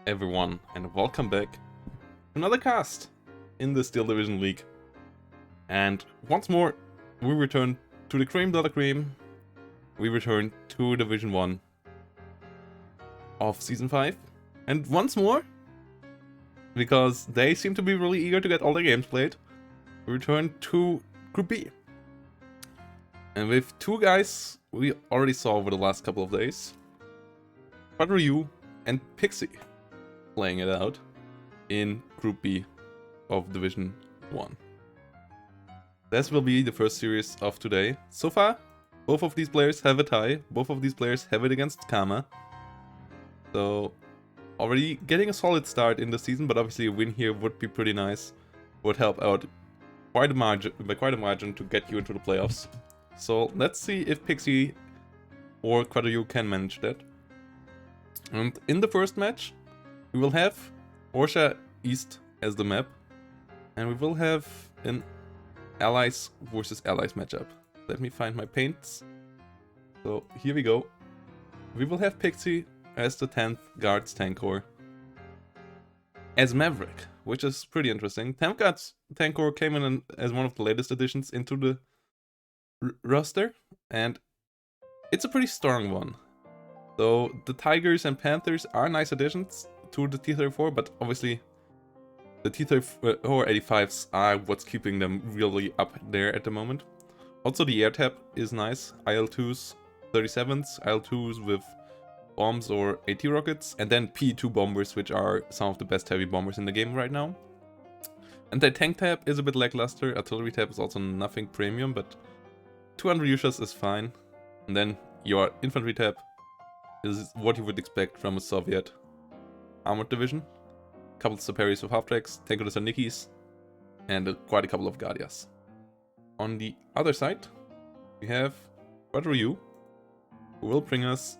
everyone, and welcome back to another cast in the Steel Division League. And once more, we return to the cream de la cream. We return to Division 1 of Season 5. And once more, because they seem to be really eager to get all their games played, we return to Group B. And with two guys we already saw over the last couple of days, uuuu and Pixy, playing it out in Group B of Division 1. This will be the first series of today. So far, both of these players have a tie. Both of these players have it against Karma. So, already getting a solid start in the season, but obviously a win here would be pretty nice. Would help out by quite a margin to get you into the playoffs. So, let's see if Pixy or uuuu can manage that. And in the first match, we will have Orsha East as the map, and we will have an Allies versus Allies matchup. Let me find my paints. So here we go. We will have Pixy as the 10th Guards Tank Corps, as Maverick, which is pretty interesting. 10th Guards Tank Corps came in as one of the latest additions into the roster, and it's a pretty strong one. So the Tigers and Panthers are nice additions to the T-34, but obviously the T-34 85s are what's keeping them really up there at the moment. Also the air tab is nice, IL-2s, 37s, IL-2s with bombs or AT rockets, and then P2 bombers, which are some of the best heavy bombers in the game right now. And the tank tab is a bit lackluster, artillery tab is also nothing premium, but 200 Yushas is fine. And then your infantry tab is what you would expect from a Soviet armored division. A couple of Saperis with half-tracks, Tanko Nikis, and quite a couple of Guardias. On the other side, we have uuuu, who will bring us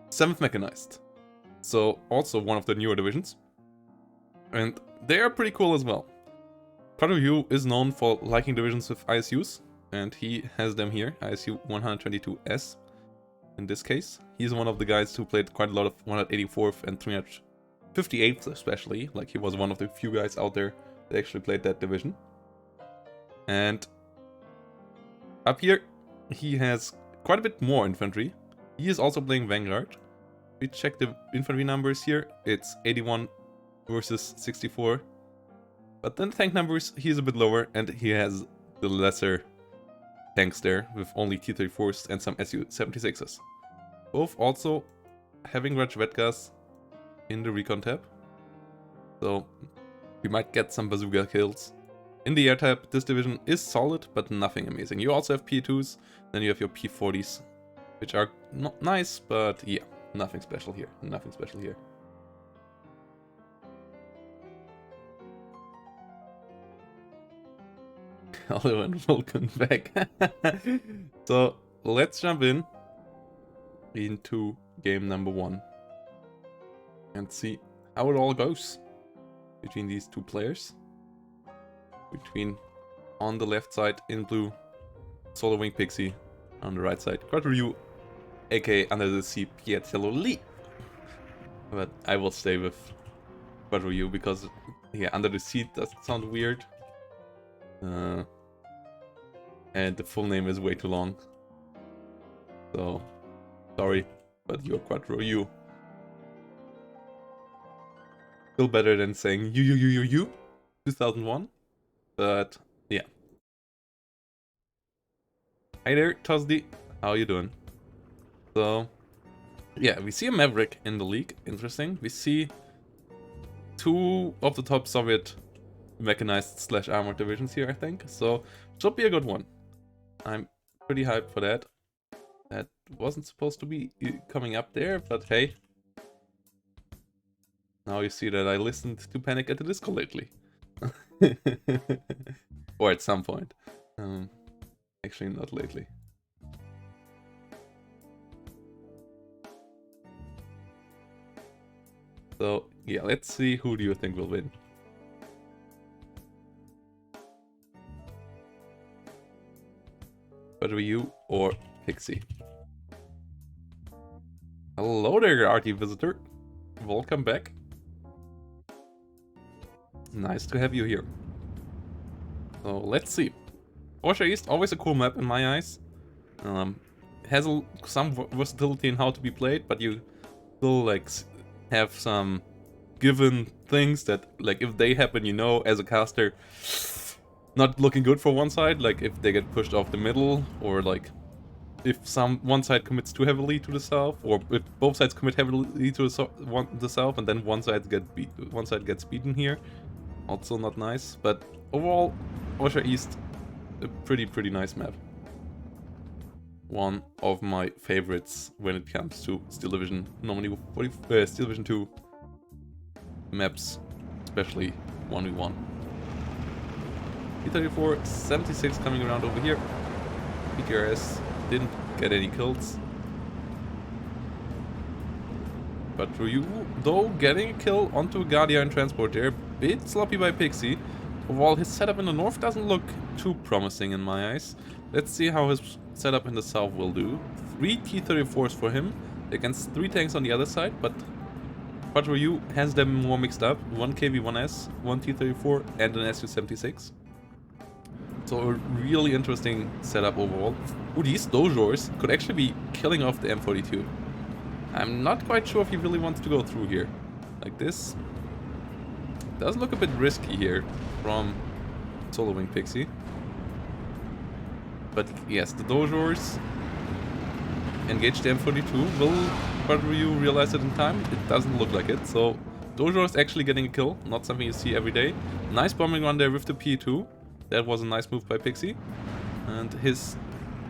7th Mechanized. So also one of the newer divisions. And they are pretty cool as well. uuuu is known for liking divisions with ISUs, and he has them here, ISU 122S. In this case, he's one of the guys who played quite a lot of 184th and 358th especially, like he was one of the few guys out there that actually played that division. And up here, he has quite a bit more infantry. He is also playing Vanguard. We check the infantry numbers here, it's 81 versus 64. But then the tank numbers, he is a bit lower, and he has the lesser tanks there, with only T-34s and some Su-76s. Both also having Rajvetkas in the recon tab. So we might get some bazooka kills. In the air tab, this division is solid, but nothing amazing. You also have P2s, then you have your P40s, which are not nice, but yeah, nothing special here. Nothing special here. Hello and welcome back. So let's jump into game number 1 and see how it all goes between these two players. Between, on the left side in blue, Solar Wing Pixy, on the right side uuuu, aka Under the Sea Lee. But I will stay with uuuu because yeah, Under the Sea does sound weird. And the full name is way too long. So, sorry, but you're uuuu. Still better than saying you 2001. But, yeah. Hi there, Tuzdy. How you doing? So, yeah, we see a Maverick in the league. Interesting. We see two of the top Soviet mechanized / armored divisions here, I think. So, should be a good one. I'm pretty hyped for that. That wasn't supposed to be coming up there, but hey. Now you see that I listened to Panic at the Disco lately. Or at some point. Actually, not lately. So, yeah, let's see who do you think will win. uuuu or Pixy? Hello there, RT visitor. Welcome back. Nice to have you here. So let's see. Porsche East, always a cool map in my eyes. Has some versatility in how to be played, but you still like have some given things that, like, if they happen, you know, as a caster, not looking good for one side. Like if they get pushed off the middle, or like if one side commits too heavily to the south, or if both sides commit heavily to the south, and then one side gets beaten here. Also not nice, but overall, Porsche East, a pretty nice map. One of my favorites when it comes to Steel Division, normally Steel Division 2 maps, especially 1v1. P34, 76 coming around over here. PTRS didn't get any kills. But Ryu, though, getting a kill onto a Guardian transport there, bit sloppy by Pixy. Overall, his setup in the north doesn't look too promising in my eyes. Let's see how his setup in the south will do. 3 T-34s for him against 3 tanks on the other side, but Ryu has them more mixed up. 1 KV-1S, 1 T-34 and an SU-76. So a really interesting setup overall. Ooh, these dojors could actually be killing off the M42. I'm not quite sure if he really wants to go through here. Like this. Does look a bit risky here from soloing Pixy. But yes, the dojors engage the M42. Will Ryu realize it in time? It doesn't look like it. So Dojo is actually getting a kill. Not something you see every day. Nice bombing run there with the P2. That was a nice move by Pixy. And his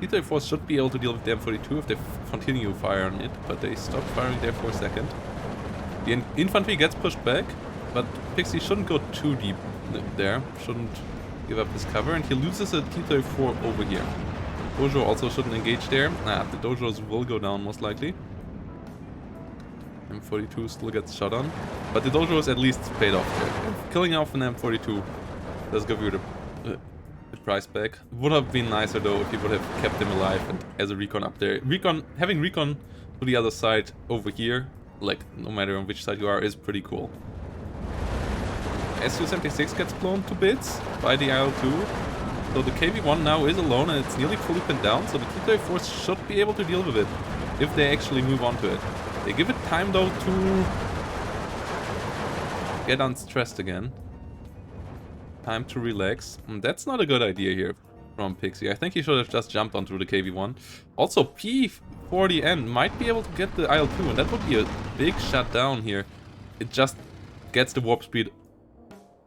T-34 should be able to deal with the M42 if they continue fire on it, but they stop firing there for a second. The infantry gets pushed back, but Pixy shouldn't go too deep there, shouldn't give up his cover, and he loses a T-34 over here. Dojo also shouldn't engage there. The dojos will go down most likely. M42 still gets shot on, but the dojo is at least paid off there. Killing off an M42 does give you the price back. Would have been nicer though if you would have kept him alive and as a recon up there. Having recon to the other side over here, like no matter on which side you are, is pretty cool. SU-76 gets blown to bits by the IL-2. So the KV-1 now is alone and it's nearly fully pinned down, so the T-34 should be able to deal with it if they actually move on to it. They give it time though to get unstressed again. Time to relax. And that's not a good idea here from Pixy. I think he should have just jumped onto the KV-1. Also, P40N might be able to get the IL-2, and that would be a big shutdown here. It just gets the warp speed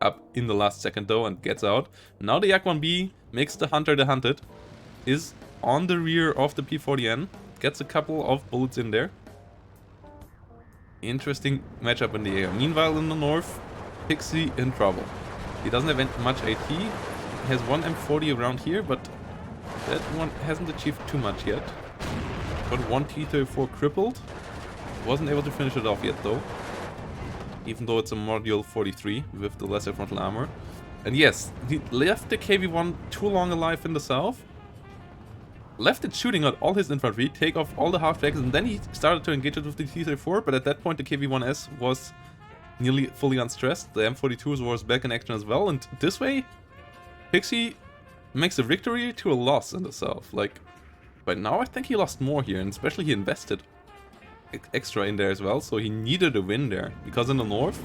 up in the last second though and gets out. Now the Yak-1B makes the Hunter the Hunted. Is on the rear of the P40N. Gets a couple of bullets in there. Interesting matchup in the air. Meanwhile in the north, Pixy in trouble. He doesn't have much AT. He has one M40 around here, but that one hasn't achieved too much yet. Got one T-34 crippled. Wasn't able to finish it off yet though. Even though it's a module 43 with the lesser frontal armor. And yes, he left the KV-1 too long alive in the south. Left it shooting at all his infantry, take off all the half-tracks, and then he started to engage it with the T-34, but at that point the KV-1S was nearly fully unstressed. The M42 was back in action as well, and this way, Pixy makes a victory to a loss in the south. Like, but now I think he lost more here, and especially he invested extra in there as well, so he needed a win there, because in the north,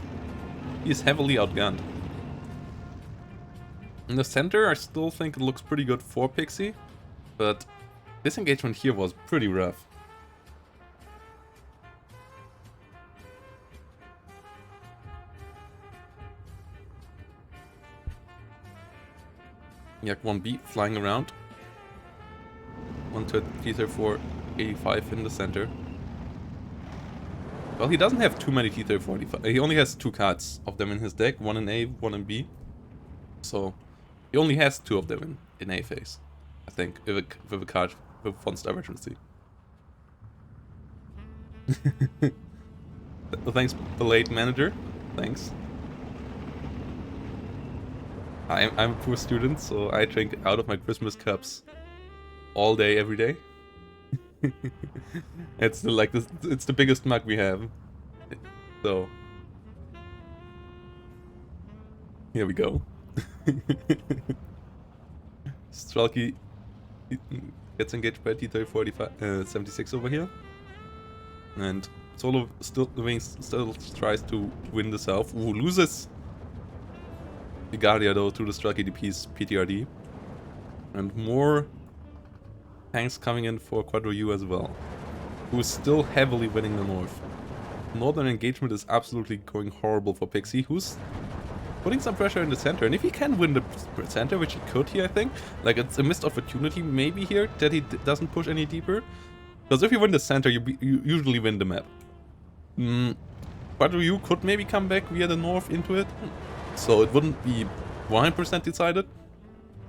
he is heavily outgunned. In the center, I still think it looks pretty good for Pixy, but this engagement here was pretty rough. Yak-1B flying around. One to T-34, 85 in the center. Well, he doesn't have too many T-34. He only has 2 cards of them in his deck, one in A, one in B. So he only has 2 of them in A phase, I think, with a card with Fonts Divergency. Thanks, the late manager. Thanks. I'm a poor student, so I drink out of my Christmas cups all day, every day. It's like this. It's the biggest mug we have. So Here we go. Strelky gets engaged by T-30 76 over here. And Solo still tries to win the south. Ooh, loses Vigaria though to the Strelky DP's PTRD. And more tanks coming in for Quadro U as well, who is still heavily winning the north. Northern engagement is absolutely going horrible for Pixy, who's putting some pressure in the center. And if he can win the center, which he could here, I think, like it's a missed opportunity maybe here that he doesn't push any deeper. Because if you win the center, you usually win the map. Quadro U could maybe come back via the north into it, so it wouldn't be 100% decided.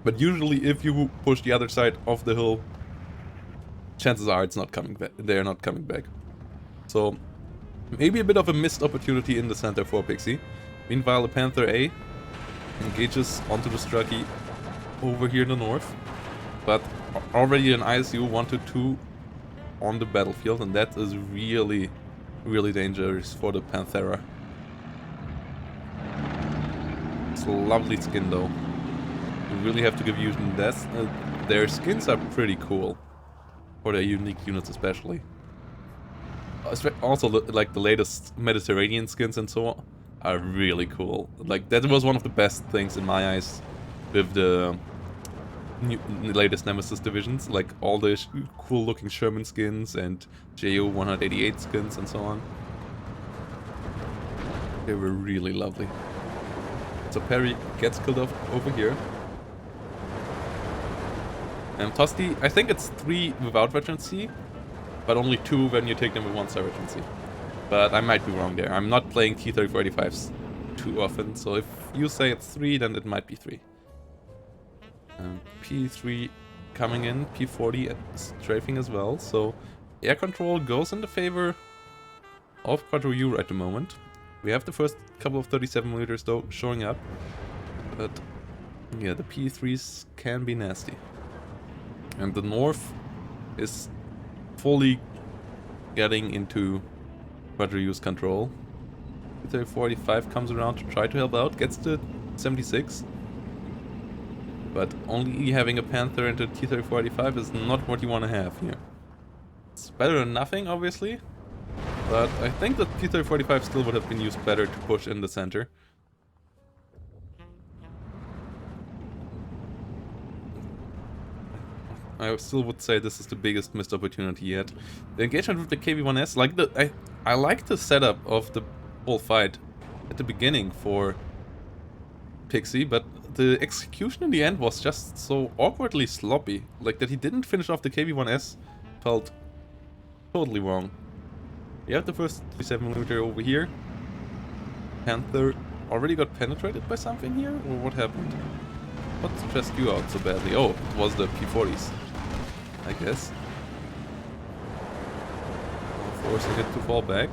But usually if you push the other side of the hill, chances are it's not coming back. They're not coming back. So maybe a bit of a missed opportunity in the center for Pixy. Meanwhile, the Panther A engages onto the Strelky over here in the north. But already an ISU 1-2 on the battlefield, and that is really, really dangerous for the Panthera. It's a lovely skin though. You really have to give Fusion this. Their skins are pretty cool. For their unique units especially. Also, like the latest Mediterranean skins and so on are really cool. Like that was one of the best things in my eyes with the latest Nemesis divisions. Like all the cool looking Sherman skins and JO 188 skins and so on. They were really lovely. So Perry gets killed off over here. And Tosti, I think it's 3 without Veteran C, but only 2 when you take them with 1-star Veteran C. But I might be wrong there. I'm not playing T-3045s too often, so if you say it's 3, then it might be 3. P3 coming in, P40 strafing as well, so air control goes in the favor of Quadro U at the moment. We have the first couple of 37mm though showing up, but yeah, the P3s can be nasty. And the north is fully getting into Quadro U's control. T-45 comes around to try to help out, gets the 76. But only having a Panther into T-45 is not what you want to have here. It's better than nothing, obviously. But I think that T-45 still would have been used better to push in the center. I still would say this is the biggest missed opportunity yet. The engagement with the KV-1S, like I like the setup of the whole fight at the beginning for Pixy, but the execution in the end was just so awkwardly sloppy. Like that he didn't finish off the KV-1S felt totally wrong. We have the first 37mm over here. Panther already got penetrated by something here, or what happened? What stressed you out so badly? Oh, it was the P40s, I guess. Forcing it to fall back,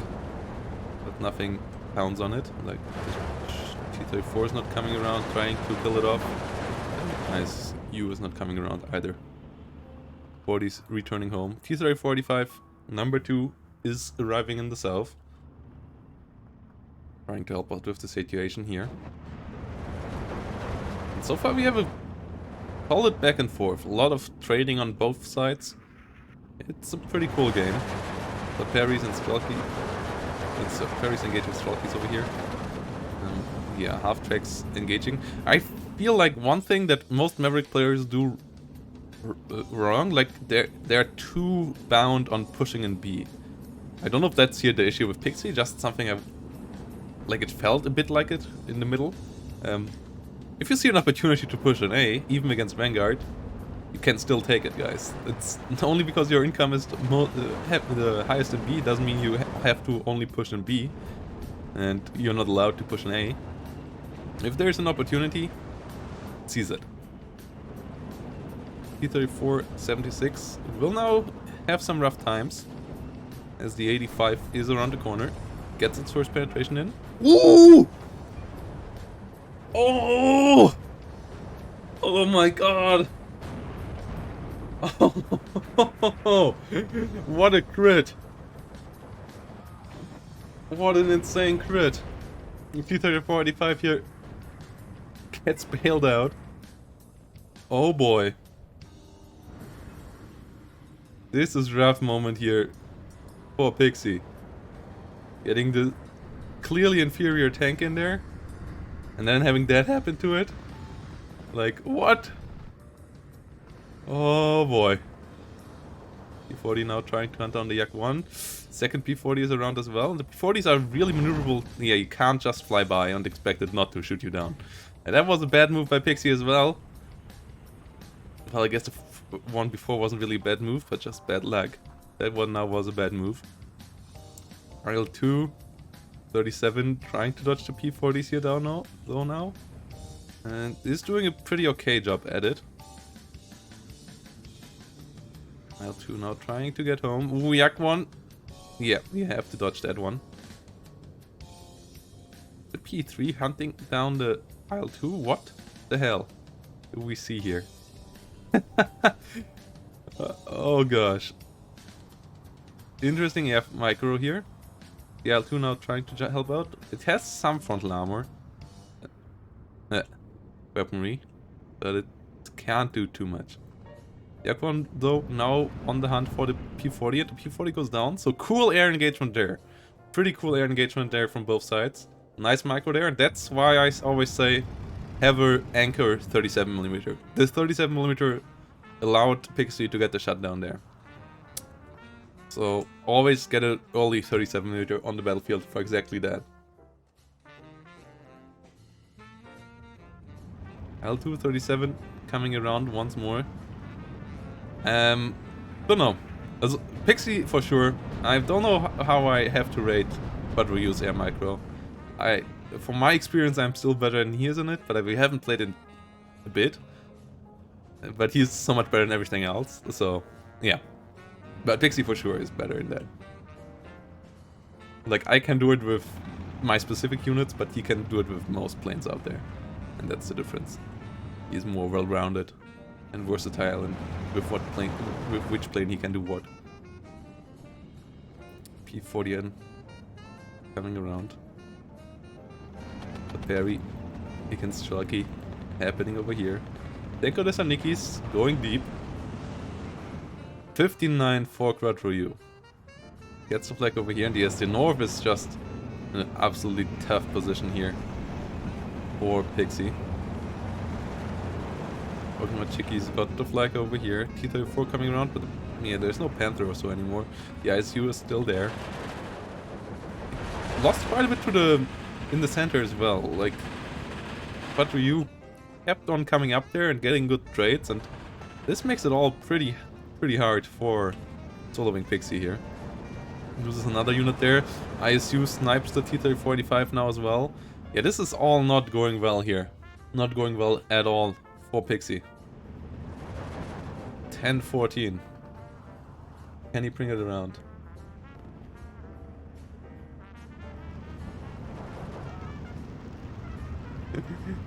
but nothing pounds on it. Like the T-34 is not coming around trying to kill it off. And nice U is not coming around either. 40s returning home. T-45 number 2 is arriving in the south. Trying to help out with the situation here. And so far we have a solid back and forth. A lot of trading on both sides. It's a pretty cool game. The parries and Strelky. It's parries engage with Strelkies over here. Yeah, half tracks engaging. I feel like one thing that most Maverick players do wrong, like they're too bound on pushing in B. I don't know if that's here the issue with Pixy, just something I've... Like it felt a bit like it in the middle. If you see an opportunity to push an A, even against Vanguard, you can still take it, guys. It's only because your income is the highest in B doesn't mean you have to only push in B, and you're not allowed to push an A. If there's an opportunity, seize it. T-34-76 will now have some rough times, as the 85 is around the corner, gets its first penetration in. Woo! Oh! Oh my god! Oh, what a crit! What an insane crit! T-34-85 here gets bailed out. Oh boy. This is rough moment here for Pixy. Getting the clearly inferior tank in there. And then having that happen to it. Like, what? Oh boy. P40 now trying to hunt down the Yak 1. Second P40 is around as well. The P40s are really maneuverable. Yeah, you can't just fly by and expect it not to shoot you down. And that was a bad move by Pixy as well. Well, I guess the one before wasn't really a bad move, but just bad luck. That one now was a bad move. RL2, 37, trying to dodge the P40s here down now, though now. And he's doing a pretty okay job at it. L2 now trying to get home. Ooh, Yak 1. Yeah, we have to dodge that one. The P3 hunting down the L2. What the hell do we see here? Oh gosh. Interesting F micro here. The L2 now trying to help out. It has some frontal armor. Weaponry. But it can't do too much. Yak 1 though now on the hunt for the P40 and the P40 goes down. So cool air engagement there. Pretty cool air engagement there from both sides. Nice micro there, and that's why I always say have a anchor 37mm. This 37mm allowed Pixy to get the shutdown there. So always get an early 37mm on the battlefield for exactly that. L2 37 coming around once more. Don't know. As Pixy for sure. I don't know how I have to rate Quadro-Use Air Micro. From my experience, I'm still better than he is in it, but we haven't played it a bit. But he's so much better than everything else, so yeah. But Pixy for sure is better in that. Like, I can do it with my specific units, but he can do it with most planes out there. And that's the difference. He's more well-rounded and versatile, and with which plane he can do what. P40N coming around. The parry against Sharky happening over here. Denko de Sanikis going deep. 59 for Quadro-U. Gets the flag over here, and the SD North is just in an absolutely tough position here for Pixy. Pokemon Chickies got the flag over here. T-34 coming around, but yeah, there's no Panther or so anymore. The ISU is still there. Lost quite a bit to the in the center as well. Like, Quadro-U kept on coming up there and getting good trades, and this makes it all pretty hard for soloing Pixy here. Loses another unit there. ISU snipes the T-3485 now as well. Yeah, this is all not going well here. Not going well at all for Pixy. 10-14. Can he bring it around?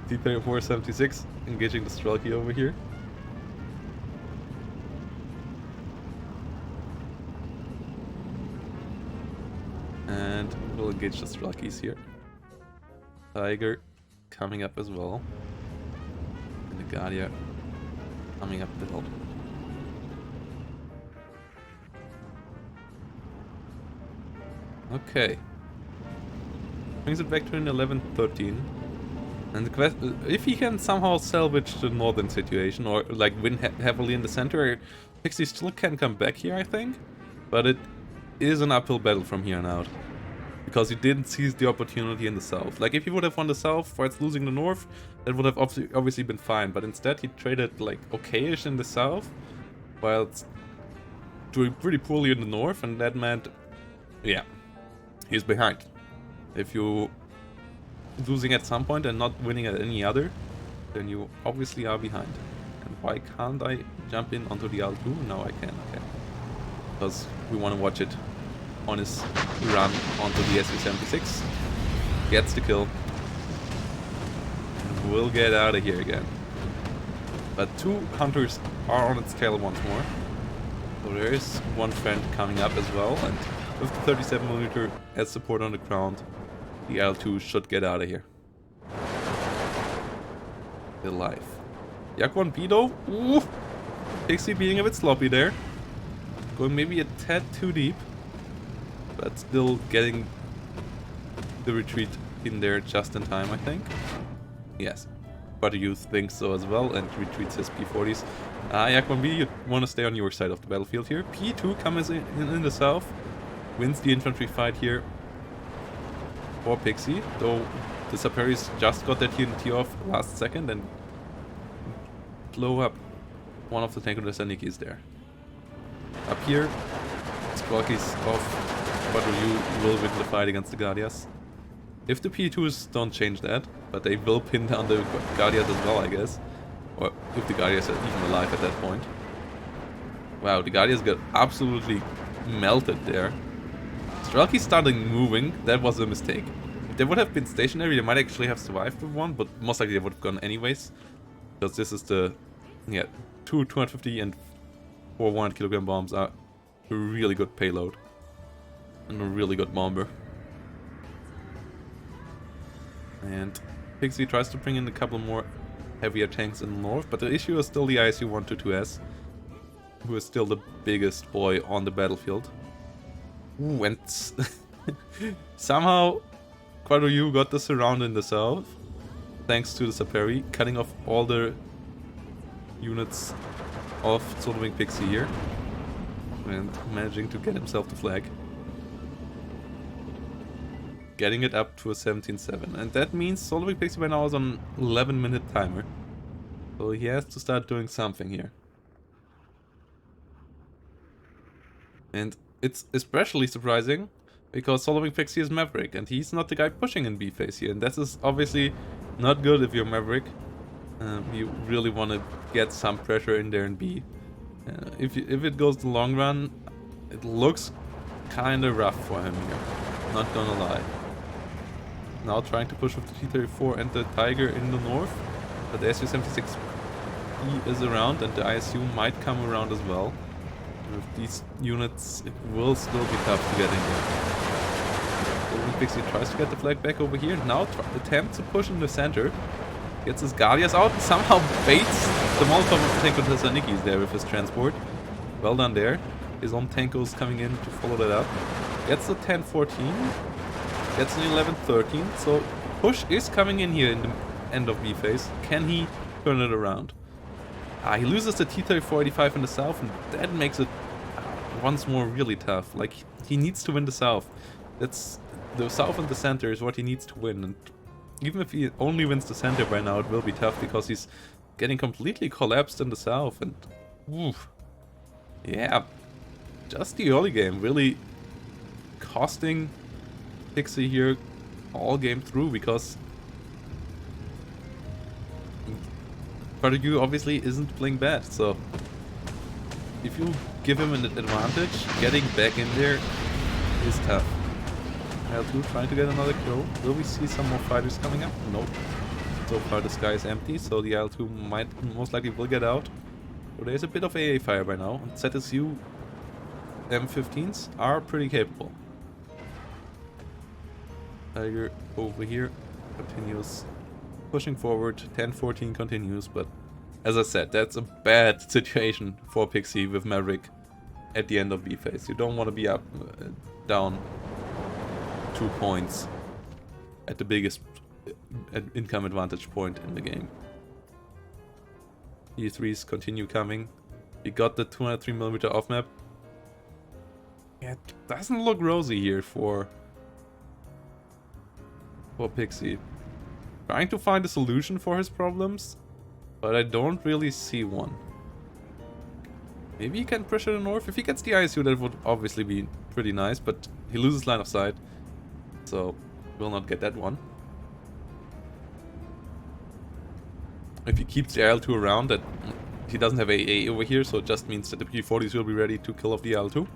T-3476 engaging the Strelky over here. And we'll engage the Strelkies here. Tiger coming up as well. And the Guardia coming up the hill. Okay. Brings it back to an 11-13. And the question, if he can somehow salvage the northern situation, or like win heavily in the center, Pixy still can come back here, I think. But it is an uphill battle from here on out. Because he didn't seize the opportunity in the south. Like, if he would have won the south whilst losing the north, that would have obviously been fine. But instead he traded like okayish in the south, whilst doing pretty poorly in the north, and that meant, yeah, he's behind. If you losing at some point and not winning at any other, then you obviously are behind. And why can't I jump in onto the L2? No, I can, okay. Because we want to watch it on his run onto the SU-76. Gets the kill. And we'll get out of here again. But two hunters are on its tail once more. So there is one friend coming up as well, and with the 37mm as support on the ground, the L2 should get out of here. alive. Yak 1B though. Ooh. Pixy being a bit sloppy there. Going maybe a tad too deep. But still getting the retreat in there just in time, I think. Yes. But you think so as well, and retreats his P40s. Yak 1B, you want to stay on your side of the battlefield here. P2 comes in the south. Wins the infantry fight here for Pixy. Though the Saperis just got their TNT off last second and blow up one of the Tanko Sanikis there. Up here, Squawkies off, but you will win the fight against the Guardias. If the P2s don't change that, but they will pin down the Guardias as well, I guess. Or if the Guardias are even alive at that point. Wow, the Guardias got absolutely melted there. Strelky starting moving, that was a mistake. If they would have been stationary, they might actually have survived with one, but most likely they would have gone anyways. Because this is the, yeah, 250 and 4 100 kilogram bombs are a really good payload. And a really good bomber. And Pixy tries to bring in a couple more heavier tanks in the north, but the issue is still the ISU 122S, who is still the biggest boy on the battlefield. Ooh, and somehow Quadro got the surround in the south, thanks to the Saperi, cutting off all the units of Solar Wing Pixy here, and managing to get himself the flag. Getting it up to a 17-7, and that means Solar Wing Pixy by now is on 11-minute timer. So he has to start doing something here. And it's especially surprising because Solar Wing Pixy is Maverick, and he's not the guy pushing in B phase here, and that is obviously not good if you're Maverick. You really want to get some pressure in there in B. If it goes the long run, it looks kind of rough for him here, not gonna lie. Now trying to push with the T-34 and the Tiger in the north, but the SU-76E is around, and the ISU might come around as well. With these units, it will still be tough to get in here. Solar Wing Pixy tries to get the flag back over here, now attempts to push in the center. Gets his Guardias out and somehow baits the Molotov of the Tanko Thessaloniki's there with his transport. Well done there. His own Tankos coming in to follow that up. Gets the 10-14. Gets an 11-13. So push is coming in here in the end of B phase. Can he turn it around? He loses the T-34-85 in the south, and that makes it once more really tough. Like, he needs to win the south. That's the south and the center is what he needs to win. And even if he only wins the center by now, it will be tough because he's getting completely collapsed in the south. And oof, yeah, just the early game really costing Pixy here all game through, because Quadro obviously isn't playing bad. So if you give him an advantage, getting back in there is tough. L2 trying to get another kill. Will we see some more fighters coming up? Nope. So far the sky is empty, so the L2 most likely will get out. So there's a bit of AA fire by now, and ZSU M15s are pretty capable. Tiger over here continues pushing forward, 10-14 continues, but as I said, that's a bad situation for Pixy with Maverick at the end of B phase. You don't want to be up, down 2 points at the biggest income advantage point in the game. E3s continue coming. We got the 203mm off map. Yeah, it doesn't look rosy here for Pixy. Trying to find a solution for his problems, but I don't really see one. Maybe he can pressure the north. If he gets the ISU, that would obviously be pretty nice, but he loses line of sight. So, will not get that one. If he keeps the IL-2 around, that he doesn't have AA over here, so it just means that the P40s will be ready to kill off the IL-2.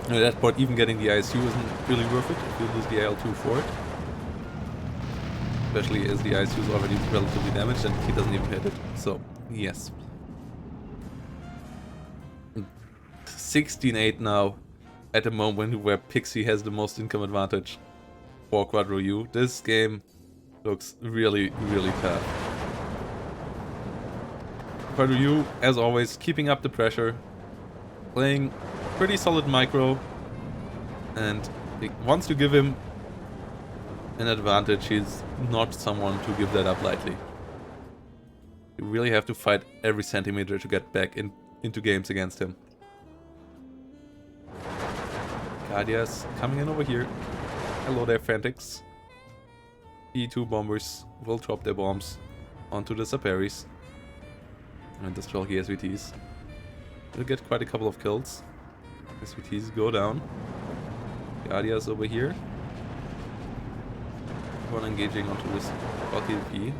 And at that point, even getting the ISU isn't really worth it if you lose the IL-2 for it. Especially as the ISU is already relatively damaged and he doesn't even hit it. So, yes. 16-8 now. At the moment where Pixy has the most income advantage for Quadro. This game looks really, really tough. uuuu, as always, keeping up the pressure, playing pretty solid micro, and once you give him an advantage, he's not someone to give that up lightly. You really have to fight every centimeter to get back into games against him. Guardias coming in over here. Hello there, Fantix. E2 bombers will drop their bombs onto the Saperis and destroy the SVTs. We'll get quite a couple of kills. SVTs go down. Guardias over here. One engaging onto this PvP.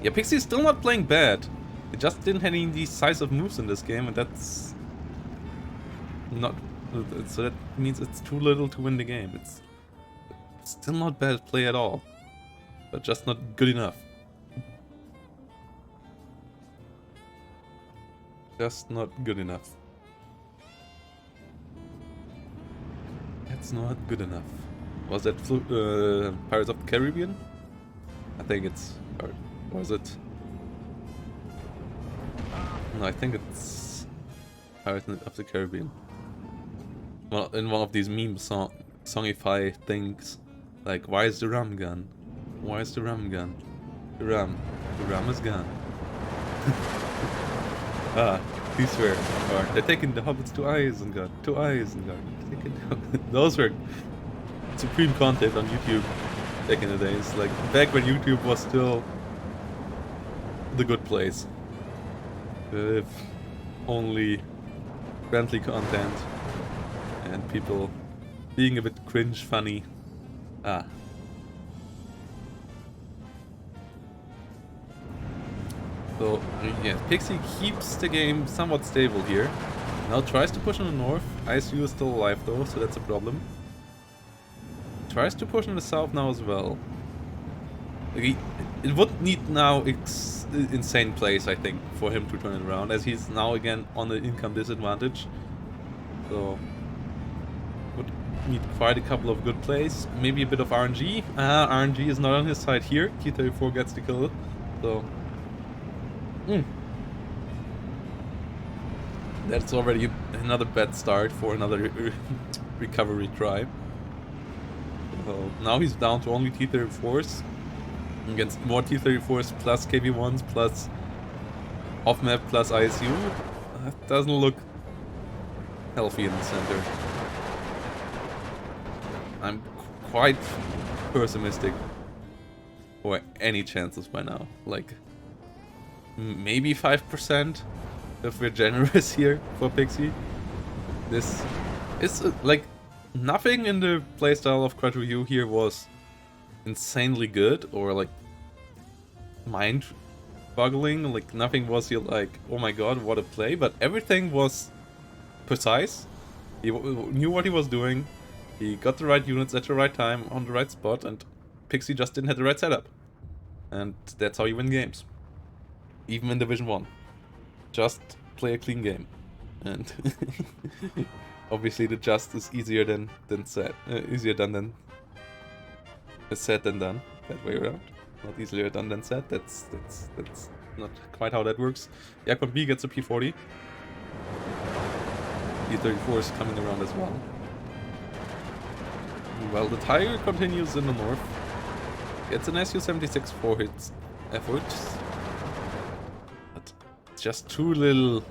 Yeah, Pixie's still not playing bad. He just didn't have any decisive moves in this game, and that's not. So that means it's too little to win the game. It's still not bad play at all, but just not good enough. Just not good enough. That's not good enough. Was that Pirates of the Caribbean? I think it's... Or was it? No, I think it's Pirates of the Caribbean. Well, in one of these meme songify things, like, why is the rum gone? Why is the rum gone? The rum is gone. These were, or they're taking the hobbits to Isengard, Those were supreme content on YouTube back in the days, like back when YouTube was still the good place. With only friendly content and people being a bit cringe funny. So, yeah, Pixie keeps the game somewhat stable here. Now tries to push in the north. ISU is still alive though, so that's a problem. Tries to push in the south now as well. Like it would need now insane plays, I think, for him to turn it around, as he's now again on the income disadvantage. So, would need quite a couple of good plays. Maybe a bit of RNG. RNG is not on his side here. T34 gets the kill. So... That's already another bad start for another recovery try. So now he's down to only T34s against more T34s plus KV1s plus off-map plus ISU. That doesn't look healthy in the center. I'm quite pessimistic for any chances by now. Like, maybe 5% if we're generous here for Pixie. This is like nothing in the playstyle of uuuu here was insanely good or like mind-boggling. Like nothing was here like, oh my god, what a play, but everything was precise. He knew what he was doing. He got the right units at the right time on the right spot, and Pixie just didn't have the right setup. And that's how you win games. Even in Division 1. Just play a clean game. And obviously the just is easier than said. Easier done than said than done. That way around. Not easier done than said. That's not quite how that works. Yakon B gets a P40. P34 is coming around as well. Well, the Tiger continues in the north. Gets an SU-76 for his efforts. Just too little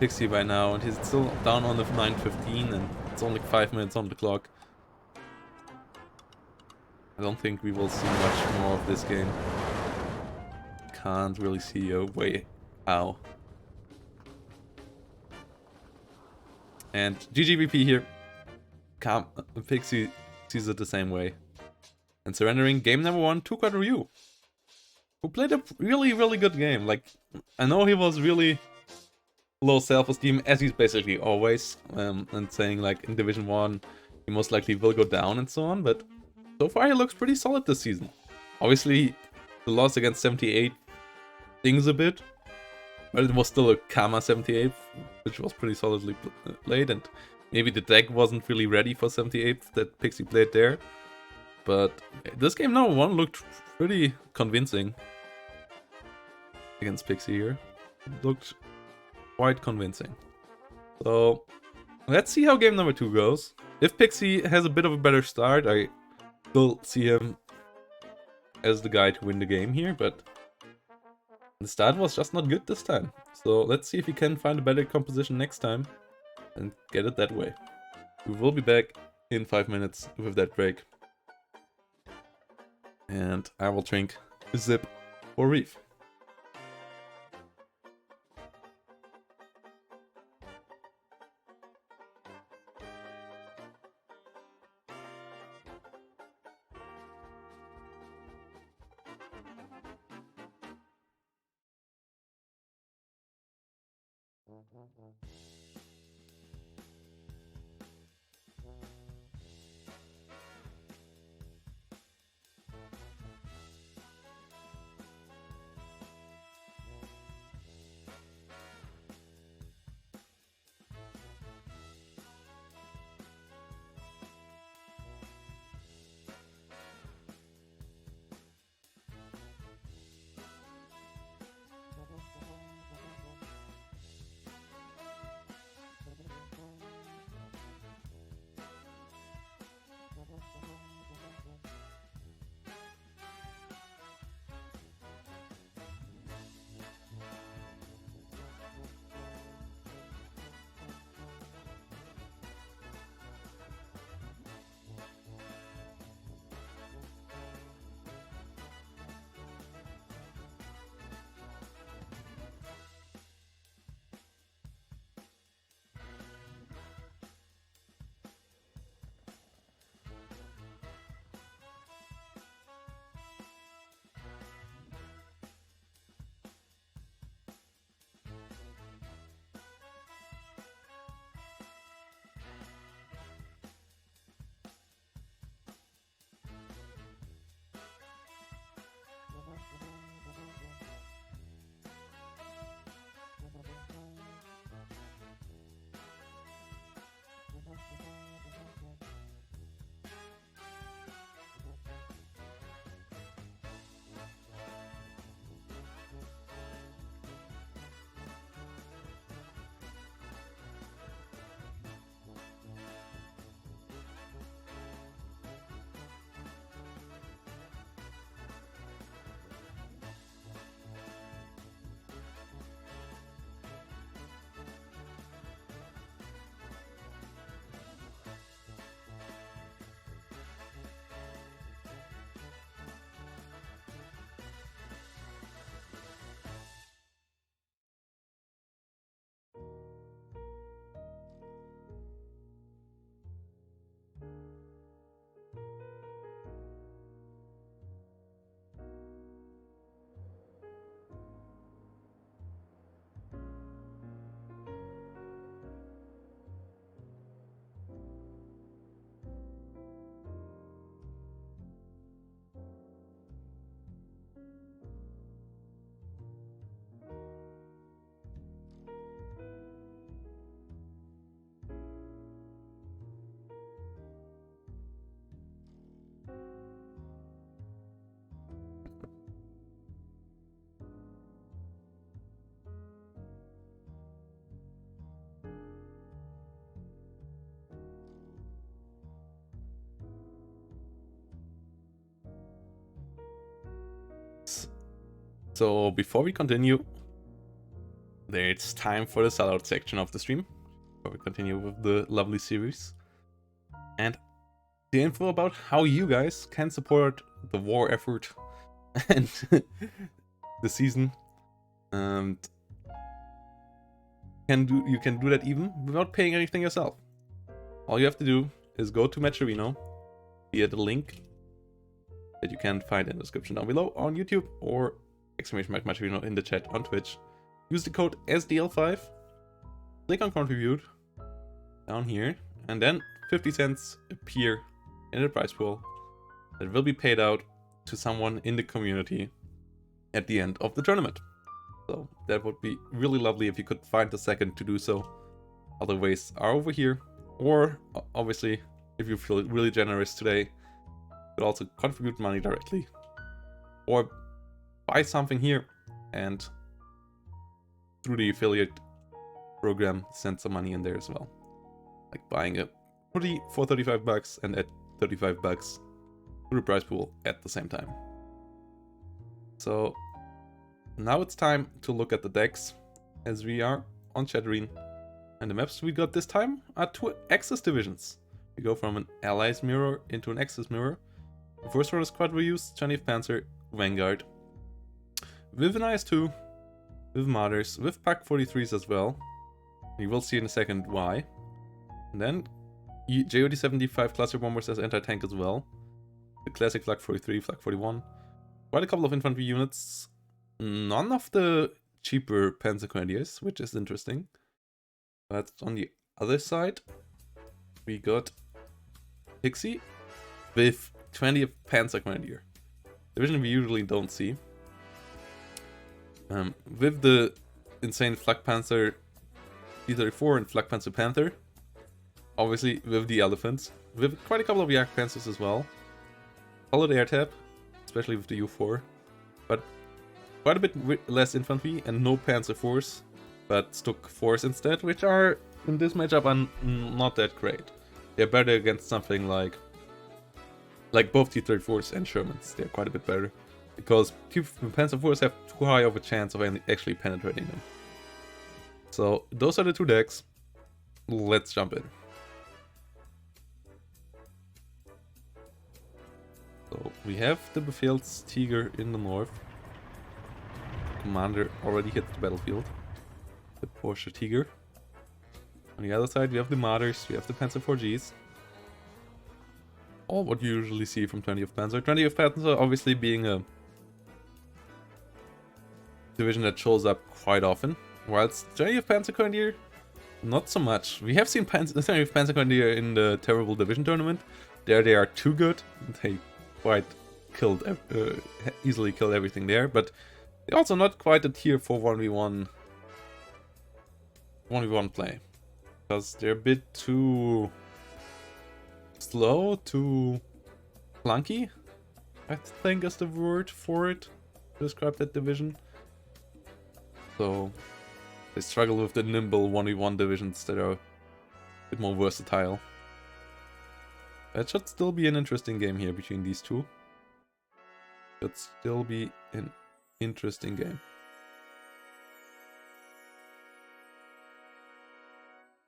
Pixie by now, and he's still down on the 9:15, and it's only 5 minutes on the clock. I don't think we will see much more of this game. Can't really see a way how. And GGVP here. Pixie sees it the same way. And surrendering game number 1 to uuuu, who played a really, really good game. Like, I know he was really low self-esteem, as he's basically always, and saying like in Division 1 he most likely will go down and so on, but so far he looks pretty solid this season. Obviously, the loss against 78 stings a bit, but it was still a Karma 78, which was pretty solidly played, and maybe the deck wasn't really ready for 78 that Pixie played there. But this game number 1 looked pretty convincing against Pixy here. It looked quite convincing. So let's see how game number 2 goes. If Pixy has a bit of a better start, I still see him as the guy to win the game here, but the start was just not good this time. So let's see if we can find a better composition next time and get it that way. We will be back in 5 minutes with that break. And I will drink a sip for Reef. So before we continue, it's time for the sellout section of the stream. Before we continue with the lovely series. And the info about how you guys can support the war effort and the season. And you can do that even without paying anything yourself. All you have to do is go to Matcherino via the link that you can find in the description down below on YouTube, or !Matcherino in the chat on Twitch. Use the code SDL5, click on contribute down here, and then 50 cents appear in the prize pool that will be paid out to someone in the community at the end of the tournament. So that would be really lovely if you could find a second to do so. Other ways are over here, or obviously if you feel really generous today, could also contribute money directly. Or buy something here and through the affiliate program send some money in there as well. Like buying a hoodie for 35 bucks and add 35 bucks to the prize pool at the same time. So now it's time to look at the decks as we are on Chatterine. And the maps we got this time are 2 Axis divisions. We go from an Allies mirror into an Axis mirror. The first order squad we use 20th Panzer, Vanguard. With an IS-2, with Martyrs, with Pak 43s as well. You will see in a second why. And then JOD-75 cluster bombers as anti-tank as well. The classic Flak 43, Flak 41. Quite a couple of infantry units. None of the cheaper Panzer Grenadiers, which is interesting. But on the other side, we got Pixy with 20th Panzer Grenadier. Division we usually don't see. With the insane Flak Panzer T-34 and Flak Panzer Panther. Obviously with the elephants. With quite a couple of Yak Panzers as well. Solid air tap, especially with the U4. But quite a bit less infantry and no Panzer IVs. But Stuk 4s instead, which are in this matchup are not that great. They're better against something like both T-34s and Shermans. They're quite a bit better. Because Panzer IVs have too high of a chance of actually penetrating them. So those are the 2 decks. Let's jump in. So we have the Befehl's Tiger in the north. Commander already hit the battlefield. The Porsche Tiger. On the other side we have the Martyrs, we have the Panzer 4Gs. All what you usually see from 20th Panzer. 20th Panzer obviously being a division that shows up quite often. Whilst 20th Panzer Grenadier, not so much. We have seen 20th Panzer Grenadier in the terrible division tournament. There they are too good. They quite easily killed everything there. But they're also not quite a tier 4 1v1 play. Because they're a bit too slow, too clunky, I think is the word for it to describe that division. So they struggle with the nimble 1v1 divisions that are a bit more versatile. That should still be an interesting game here between these two. Should still be an interesting game.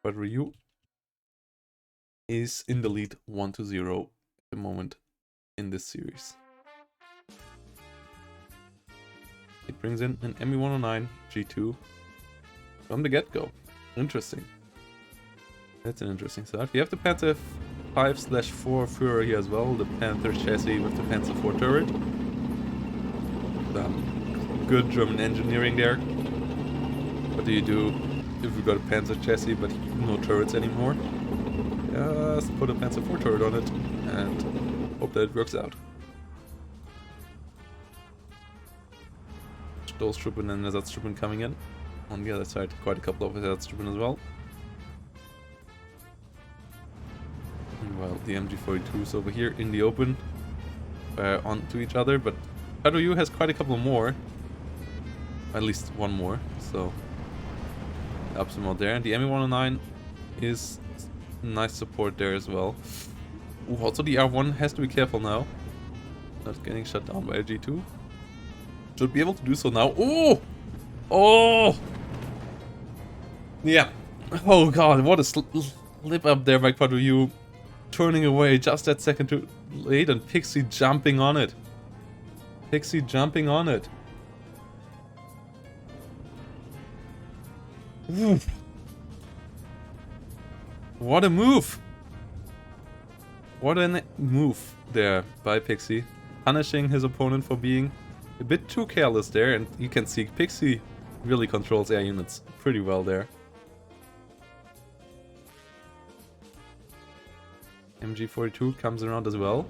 But Ryu is in the lead 1-0 at the moment in this series. It brings in an ME-109 G2 from the get-go. Interesting. That's an interesting start. We have the Panther 5/4 Führer here as well, the Panther chassis with the Panzer IV turret. Some good German engineering there. What do you do if you got a Panzer chassis but no turrets anymore? Just put a Panzer IV turret on it and hope that it works out. Those Truppen and Ersatztruppen coming in. On the other side, quite a couple of Ersatztruppen as well. While the MG42s over here in the open onto each other, but Ryu has quite a couple more. At least one more, so helps him out there. And the ME-109 is nice support there as well. Ooh, also the R1 has to be careful now. Not getting shut down by a G2. Should be able to do so now. Oh! Oh! Yeah. Oh god, what a slip up there by Ryu. Turning away just that second too late and Pixy jumping on it. Pixy jumping on it. Oof. What a move! What a move there by Pixy. Punishing his opponent for being a bit too careless there, and you can see Pixy really controls air units pretty well there. MG42 comes around as well.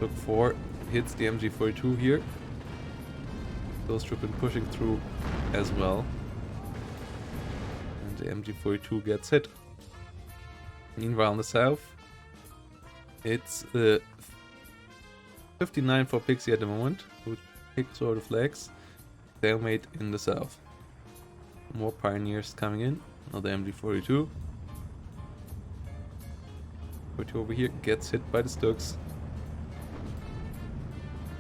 Look 4 hits the MG42 here. Those troops pushing through as well. And the MG42 gets hit. Meanwhile in the south, it's the 59 for Pixy at the moment, who picked sort of flags. Stalemate in the south. More pioneers coming in. Another MG42. 42 over here gets hit by the Stooks.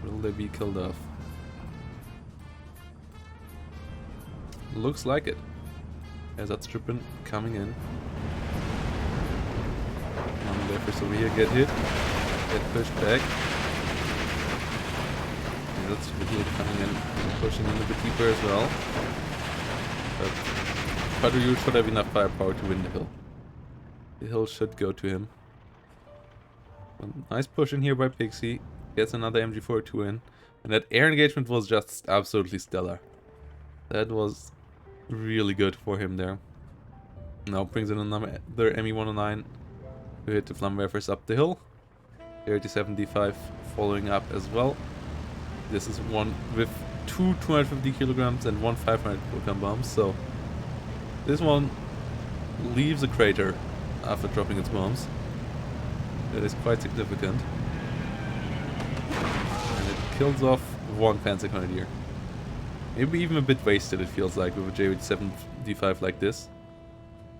Will they be killed off? Looks like it. As that strippin coming in. Leffers over here get hit. Get pushed back. And that's here coming in and pushing in a bit deeper as well. But Padryu should have enough firepower to win the hill. The hill should go to him. A nice push in here by Pixy. Gets another MG42 in. And that air engagement was just absolutely stellar. That was really good for him there. Now brings in another ME109 to hit the Flammenwerfers up the hill. 3075 following up as well. This is one with two 250 kilograms and one 500 kilogram bombs, so this one leaves a crater after dropping its bombs. That is quite significant. And it kills off one Panzer Grenadier. Maybe even a bit wasted, it feels like, with a J75 like this.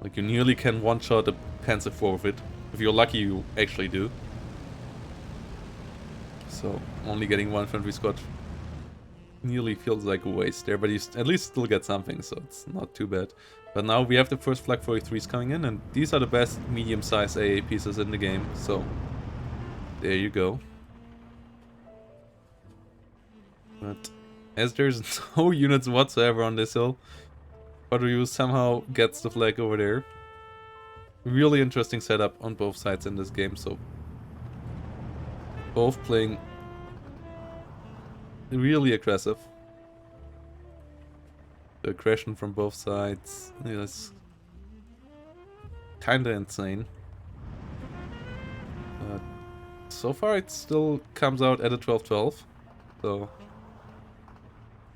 Like, you nearly can one-shot a Panzer IV with it. If you're lucky, you actually do. So, only getting one infantry squad nearly feels like a waste there, but you at least still get something, so it's not too bad. But now we have the first Flak 43s coming in, and these are the best medium-sized AA pieces in the game, so there you go. But as there's no units whatsoever on this hill, Padryu somehow gets the flag over there. Really interesting setup on both sides in this game, so both playing really aggressive. The aggression from both sides is kinda insane. But so far it still comes out at a 12-12, so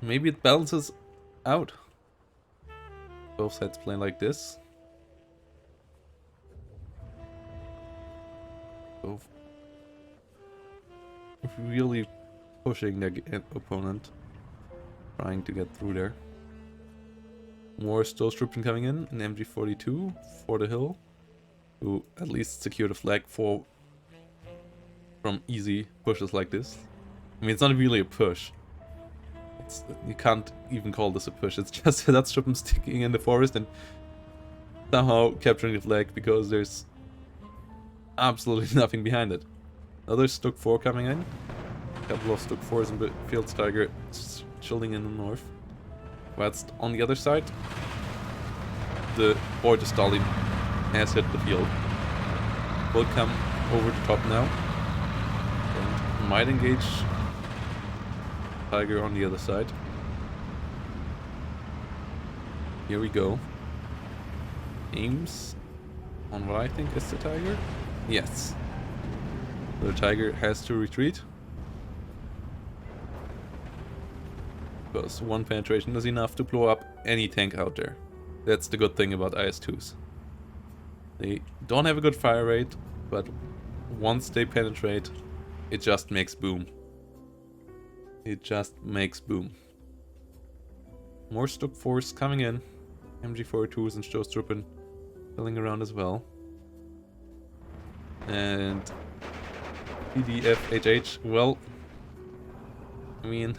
maybe it balances out. Both sides playing like this. Both really pushing their opponent, trying to get through there. More Stollstruppen coming in, an MG42 for the hill, who at least secure the flag for from easy pushes like this. I mean, it's not really a push. You can't even call this a push. It's just that Struppen sticking in the forest and somehow capturing the flag because there's absolutely nothing behind it. Another Stuk 4 coming in. A couple of Stuk 4s and Field Tiger chilling in the north. Whilst on the other side, the Boy to Stalin has hit the field. Will come over the top now. And might engage Tiger on the other side. Here we go. Aims on what I think is the Tiger. Yes. The Tiger has to retreat. Because one penetration is enough to blow up any tank out there. That's the good thing about IS-2s. They don't have a good fire rate, but once they penetrate, it just makes boom. It just makes boom. More Stuk 4s coming in. MG42s and Stoßtruppen filling around as well. And PDFHH, well, I mean,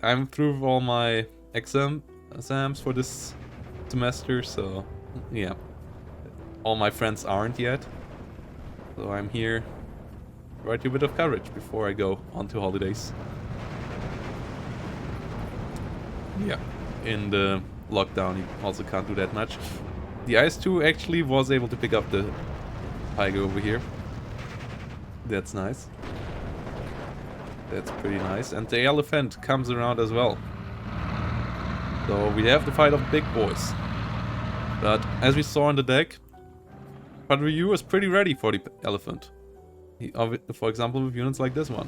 I'm through with all my exams for this semester, so yeah. All my friends aren't yet, so I'm here to write you a bit of coverage before I go on to holidays. Yeah, in the lockdown you also can't do that much. The IS-2 actually was able to pick up the Tiger over here. That's nice. That's pretty nice. And the Elephant comes around as well. So we have the fight of big boys. But as we saw in the deck, Padryu is pretty ready for the Elephant. For example, with units like this one.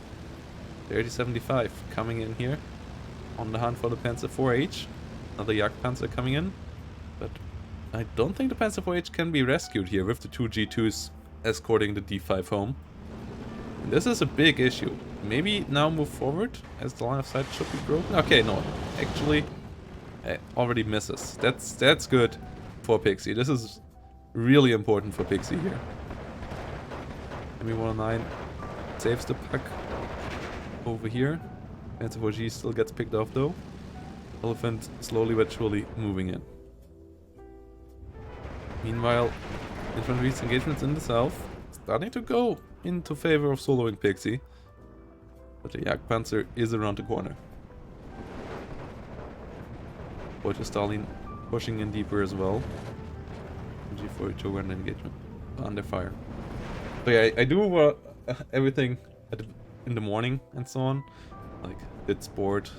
3075 coming in here. On the hunt for the Panzer IV-H. Another Jagdpanzer coming in. But I don't think the Panzer IV-H can be rescued here with the two G2s escorting the D5 home. And this is a big issue. Maybe now move forward, as the line of sight should be broken. Okay, no, actually, it already misses. That's good for Pixy. This is really important for Pixy here. ME109 saves the puck over here. Panzer 4G still gets picked off though. Elephant slowly but surely moving in. Meanwhile, infantry's engagements in the south starting to go into favor of soloing Pixy. But the Jagdpanzer is around the corner. Deutsche Stalin pushing in deeper as well. G42 and engagement under fire. So yeah, I do everything in the morning and so on. Like, did sport,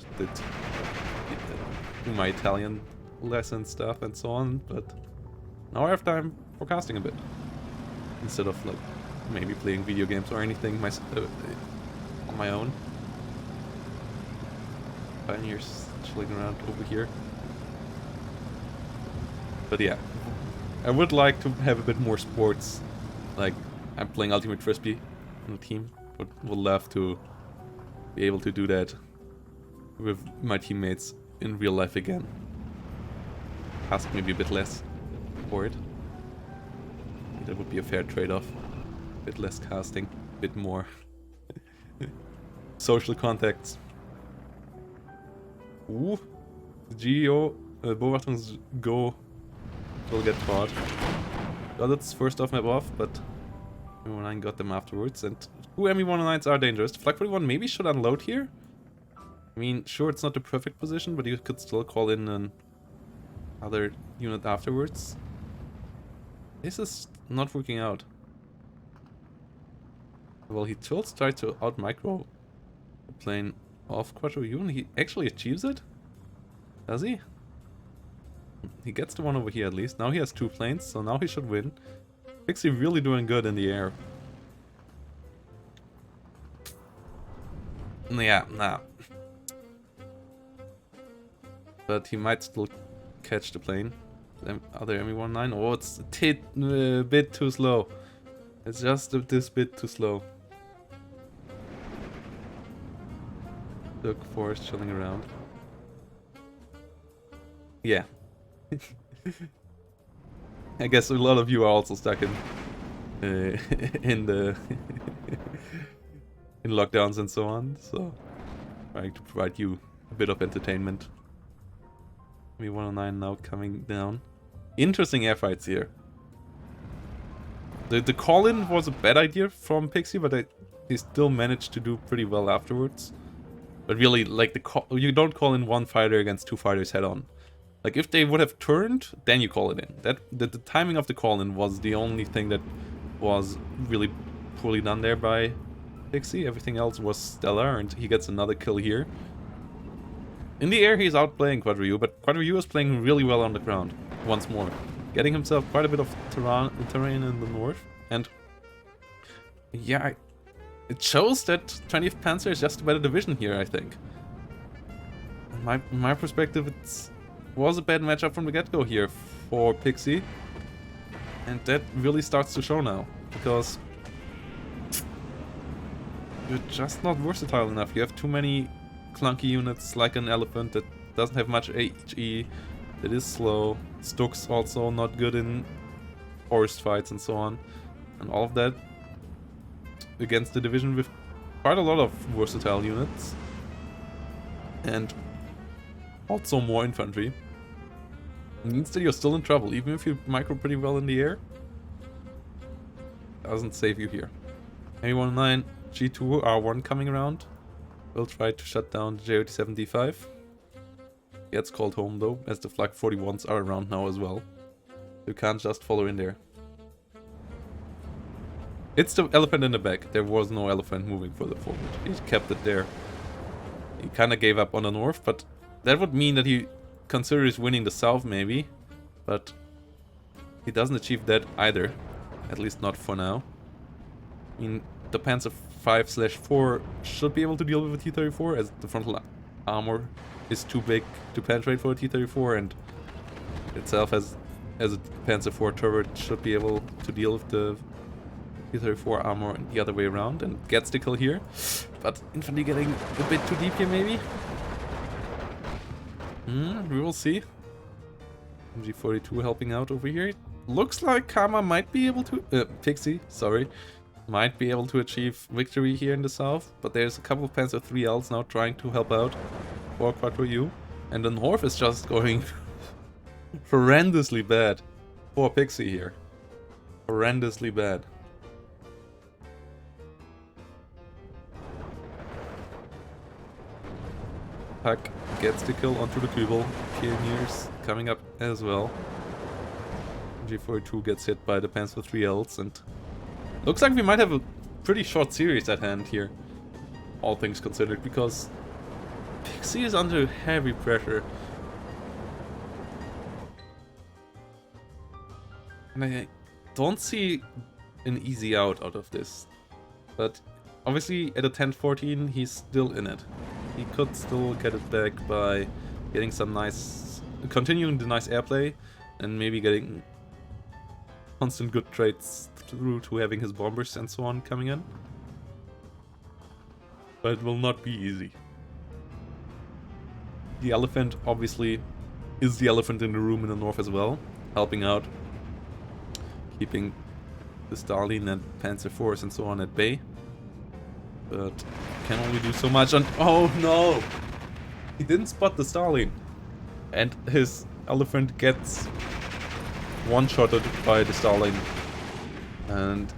do my Italian lesson stuff and so on, but now I have time for casting a bit. Instead of like maybe playing video games or anything on my own. Pioneers chilling around over here. But yeah, I would like to have a bit more sports. Like, I'm playing Ultimate Frisbee on the team. Would love to be able to do that with my teammates in real life again. Ask maybe a bit less for it. That would be a fair trade-off. A bit less casting, a bit more social contacts. Ooh, Beobachtungsgo will get caught. Got its first off map off, but ME109 got them afterwards, and two ME109s are dangerous. Flag 41 maybe should unload here. I mean, sure, it's not the perfect position, but you could still call in an other unit afterwards. This is not working out. Well, he tilts tried to out-micro the plane off Quadro-U, and he actually achieves it? Does he? He gets the one over here at least. Now he has two planes, so now he should win. Pixy really doing good in the air. Yeah, nah. But he might still catch the plane. The other ME109. Oh, it's a bit too slow. It's just this bit too slow. Look, forest chilling around. Yeah. I guess a lot of you are also stuck in in the in lockdowns and so on. So trying to provide you a bit of entertainment. ME109 now coming down. Interesting airfights here. The call-in was a bad idea from Pixy, but he still managed to do pretty well afterwards. But really, like, you don't call in one fighter against two fighters head-on. Like, if they would have turned, then you call it in. The timing of the call-in was the only thing that was really poorly done there by Pixy. Everything else was stellar, and he gets another kill here. In the air, he's outplaying Quadro-U, but Quadro-U is playing really well on the ground, once more. Getting himself quite a bit of terrain in the north, and yeah, it shows that 20th Panzer is just a better division here, I think. In my perspective, it was a bad matchup from the get-go here for Pixy, and that really starts to show now, because you're just not versatile enough. You have too many clunky units, like an Elephant that doesn't have much HE, that is slow. Stuck's also not good in forest fights and so on, and all of that against the division with quite a lot of versatile units and also more infantry. It means that you're still in trouble, even if you micro pretty well in the air. Doesn't save you here. ME109, G2, R1 coming around. Will try to shut down the J87D5. Gets called home though, as the Flag 41s are around now as well. You can't just follow in there. It's the elephant in the back. There was no elephant moving further forward. He kept it there. He kind of gave up on the north, but that would mean that he considers winning the south maybe. But he doesn't achieve that either. At least not for now. I mean, the Panzer 5/4 should be able to deal with a T-34, as the frontal armor is too big to penetrate for a T-34, and itself as a Panzer 4 turret should be able to deal with the P34 armor the other way around and gets the kill here. But infantry getting a bit too deep here, maybe. We will see. MG42 helping out over here. Looks like Karma might be able to... Pixy, sorry. Might be able to achieve victory here in the south. But there's a couple of Panzer 3Ls now trying to help out for Quattro U. And the north is just going horrendously bad for Pixy here. Horrendously bad. Puck gets the kill onto the Kübel. Pioneers coming up as well. G42 gets hit by the Panzer 3Ls and looks like we might have a pretty short series at hand here. All things considered, because Pixy is under heavy pressure. And I don't see an easy out of this. But obviously at a 10-14 he's still in it. He could still get it back by getting some nice... continuing the nice airplay and maybe getting constant good trades through to having his bombers and so on coming in. But it will not be easy. The elephant obviously is the elephant in the room in the north as well, helping out, keeping the Stalin and Panzer IV and so on at bay. But can only do so much, and oh no! He didn't spot the Stalin. And his elephant gets one-shotted by the Stalin. And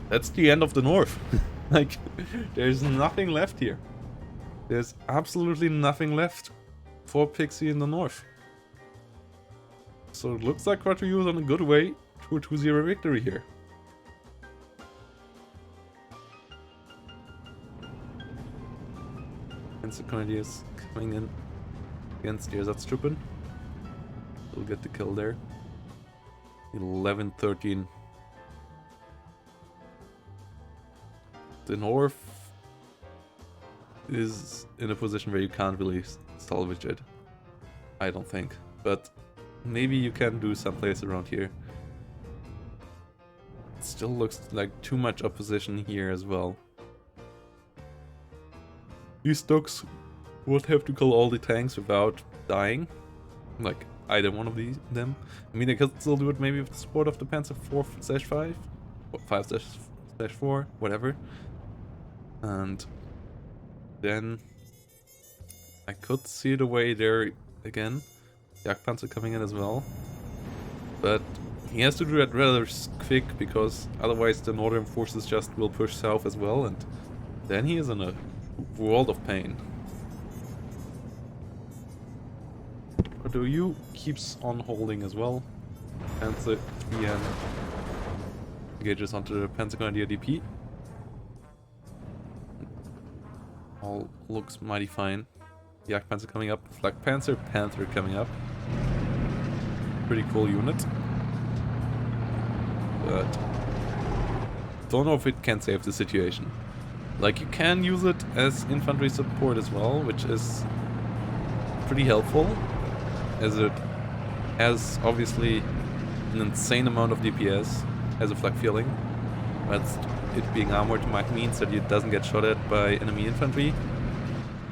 that's the end of the north. Like, there's nothing left here. There's absolutely nothing left for Pixy in the north. So it looks like Quattro U is on a good way to a 2-0 victory here. And Security is coming in against the Ersatztruppen. We'll get the kill there. 11-13. The north is in a position where you can't really salvage it. I don't think. But maybe you can do someplace around here. It still looks like too much opposition here as well. These stocks would have to kill all the tanks without dying. Like, either one of them. I mean, they could still do it maybe with the support of the Panzer 4/5, 5/4, whatever. And then I could see the way there again. Jagdpanzer coming in as well. But he has to do that rather quick, because otherwise the northern forces just will push south as well, and then he is in a world of pain. Quattro U keeps on holding as well. Panzer 3N engages onto the Panzer Grenadier DP. All looks mighty fine. Jagdpanzer coming up, Flak Panzer, Panther coming up. Pretty cool unit. But don't know if it can save the situation. Like, you can use it as infantry support as well, which is pretty helpful, as it has obviously an insane amount of DPS as a flak feeling. But it being armored means that it doesn't get shot at by enemy infantry.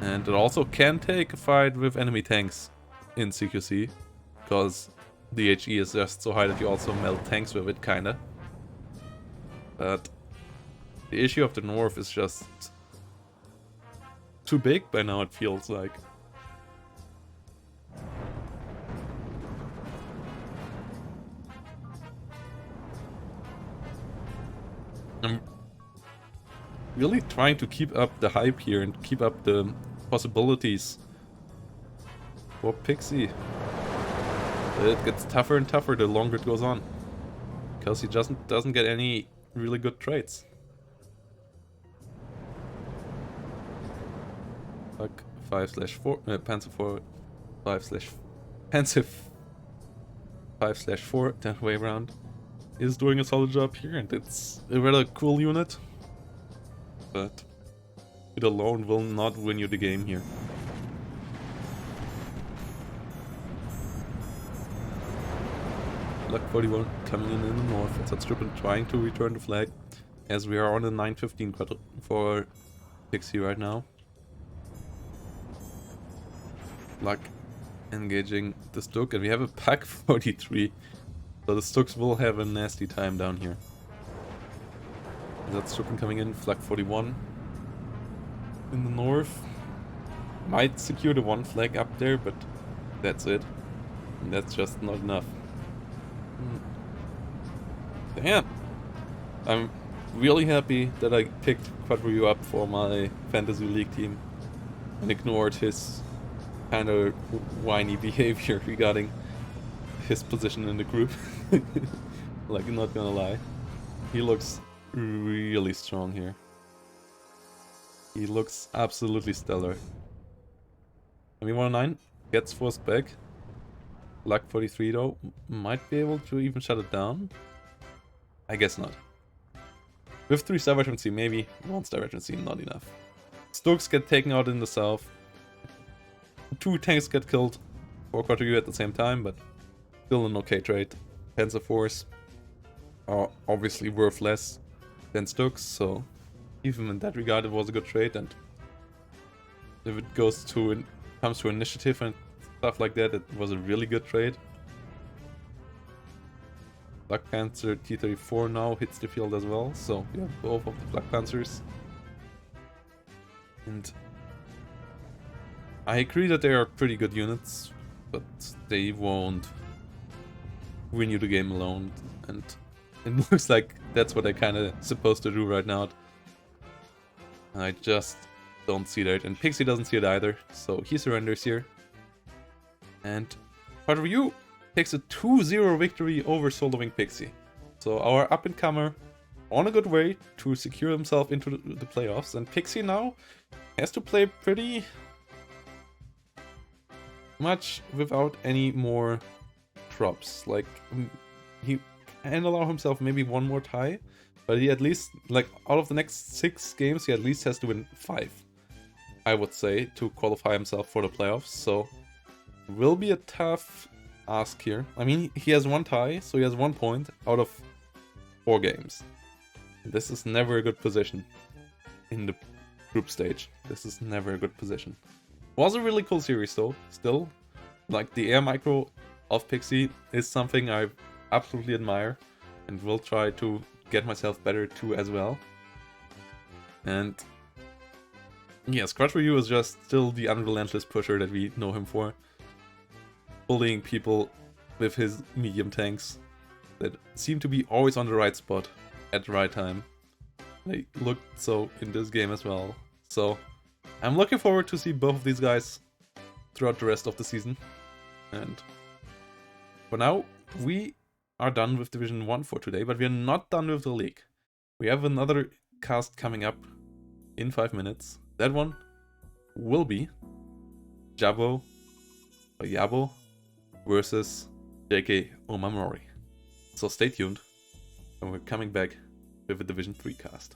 And it also can take a fight with enemy tanks in CQC, because the HE is just so high that you also melt tanks with it, kinda. But the issue of the north is just too big by now, it feels like. I'm really trying to keep up the hype here and keep up the possibilities for Pixy. But it gets tougher and tougher the longer it goes on, because he doesn't get any really good traits. Fuck 5/4, Panzer 4, 5/Panzer 5/4, that way around, is doing a solid job here, and it's a rather cool unit. But it alone will not win you the game here. Luck 41 coming in the north. Ersatztruppen trying to return the flag as we are on a 915 for Pixie right now. Luck engaging the Stook, and we have a pack 43. So the Stooks will have a nasty time down here. That's Stook coming in, flag 41 in the north. Might secure the one flag up there, but that's it. And that's just not enough. Damn! I'm really happy that I picked Quadryu up for my Fantasy League team and ignored his kind of whiny behavior regarding his position in the group. Like, I'm not gonna lie. He looks really strong here. He looks absolutely stellar. ME109 gets forced back. Luck 43 though might be able to even shut it down. I guess not. With 3-star veteran C, maybe 1-star veteran C, not enough. Stokes get taken out in the south. 2 tanks get killed for Quadryu at the same time, but still an okay trade. Panzer Force are obviously worth less than Stokes, so even in that regard it was a good trade. And if it comes to initiative and stuff like that, it was a really good trade. Black Panther T-34 now hits the field as well, so we have both of the Black Panthers. And I agree that they are pretty good units, but they won't win you the game alone, and it looks like that's what they're kind of supposed to do right now. I just don't see that, and Pixie doesn't see it either, so he surrenders here. And Quadryu takes a 2-0 victory over Solo Wing Pixie. So our up-and-comer on a good way to secure himself into the playoffs, and Pixie now has to play pretty much without any more props. Like, he can allow himself maybe one more tie, but he at least, like, out of the next 6 games, he at least has to win 5, I would say, to qualify himself for the playoffs. So will be a tough ask here. I mean, he has 1 tie, so he has 1 point out of 4 games. This is never a good position in the group stage. This is never a good position. Was a really cool series though, still. Like, the air micro of Pixie is something I absolutely admire and will try to get myself better too as well. And yes, Quadryu is just still the unrelentless pusher that we know him for. Bullying people with his medium tanks that seem to be always on the right spot at the right time. They looked so in this game as well. So I'm looking forward to see both of these guys throughout the rest of the season. And for now, we are done with Division 1 for today, but we are not done with the league. We have another cast coming up in 5 minutes. That one will be Jabo versus JK Omamori. So stay tuned, and we're coming back with a Division 3 cast.